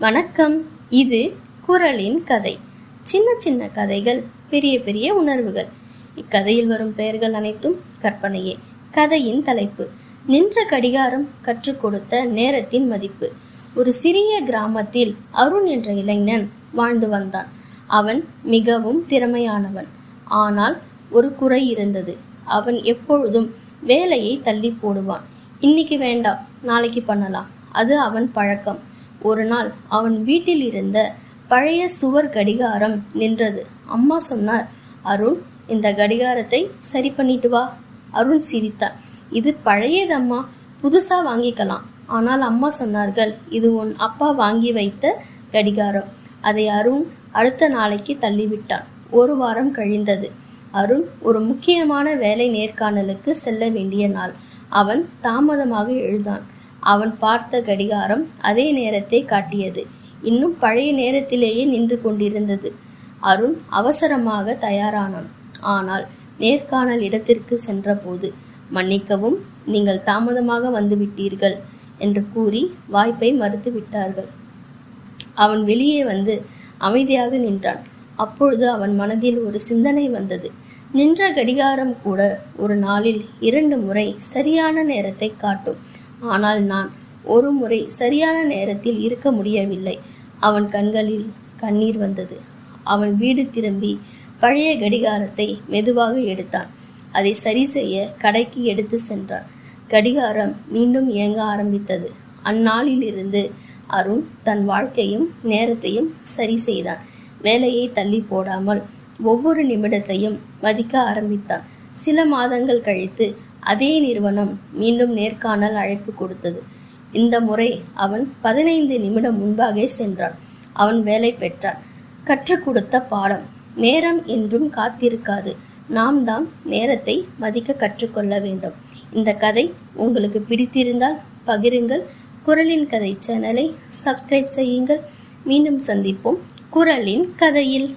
வணக்கம். இது குறளின் கதை. சின்ன சின்ன கதைகள், பெரிய பெரிய உணர்வுகள். இக்கதையில் வரும் பெயர்கள் அனைத்தும் கற்பனையே. கதையின் தலைப்பு: நின்ற கடிகாரம் கற்றுக் கொடுத்த நேரத்தின் மதிப்பு. ஒரு சிறிய கிராமத்தில் அருண் என்ற இளைஞன் வாழ்ந்து வந்தான். அவன் மிகவும் திறமையானவன். ஆனால் ஒரு குறை இருந்தது. அவன் எப்பொழுதும் வேலையை தள்ளி போடுவான். இன்னைக்கு வேண்டாம், நாளைக்கு பண்ணலாம். அது அவன் பழக்கம். ஒரு நாள் அவன் வீட்டில் இருந்த பழைய சுவர் கடிகாரம் நின்றது. அம்மா சொன்னார், அருண், இந்த கடிகாரத்தை சரி பண்ணிட்டு வா. அருண் சிரித்தான். இது பழையதம்மா, புதுசா வாங்கிக்கலாம். ஆனால் அம்மா சொன்னார்கள், இது உன் அப்பா வாங்கி வைத்த கடிகாரம். அதை அருண் அடுத்த நாளைக்கு தள்ளிவிட்டான். ஒரு வாரம் கழிந்தது. அருண் ஒரு முக்கியமான வேலை நேர்காணலுக்கு செல்ல வேண்டிய நாள். அவன் தாமதமாக எழுந்தான். அவன் பார்த்த கடிகாரம் அதே நேரத்தை காட்டியது. இன்னும் பழைய நேரத்திலேயே நின்று கொண்டிருந்தது. அருண் அவசரமாக தயாரானான். ஆனால் நேர்காணல் இடத்திற்கு சென்றபோது, மன்னிக்கவும், நீங்கள் தாமதமாக வந்துவிட்டீர்கள் என்று கூறி வாய்ப்பை மறுத்து விட்டார்கள். அவன் வெளியே வந்து அமைதியாக நின்றான். அப்பொழுது அவன் மனதில் ஒரு சிந்தனை வந்தது. நின்ற கடிகாரம் கூட ஒரு நாளில் 2 முறை சரியான நேரத்தை காட்டும். ஆனால் நான் ஒரு முறை சரியான நேரத்தில் இருக்க முடியவில்லை. அவன் கண்களில் கண்ணீர் வந்தது. அவன் வீடு திரும்பி பழைய கடிகாரத்தை மெதுவாக எடுத்தான். அதை சரி செய்ய கடைக்கு எடுத்து சென்றான். கடிகாரம் மீண்டும் இயங்க ஆரம்பித்தது. அந்நாளில் இருந்து அருண் தன் வாழ்க்கையும் நேரத்தையும் சரி செய்தான். வேலையை தள்ளி போடாமல் ஒவ்வொரு நிமிடத்தையும் மதிக்க ஆரம்பித்தான். சில மாதங்கள் கழித்து அதே நிறுவனம் மீண்டும் நேர்காணல் அழைப்பு கொடுத்தது. இந்த முறை அவன் 15 நிமிடம் முன்பாக சென்றான். அவன் வேலை பெற்றான். கற்றுக் கொடுத்த பாடம்: நேரம் என்றும் காத்திருக்காது. நாம் தான் நேரத்தை மதிக்க கற்றுக்கொள்ள வேண்டும். இந்த கதை உங்களுக்கு பிடித்திருந்தால் பகிருங்கள். குறளின் கதை சேனலை சப்ஸ்கிரைப் செய்யுங்கள். மீண்டும் சந்திப்போம் குறளின் கதையில்.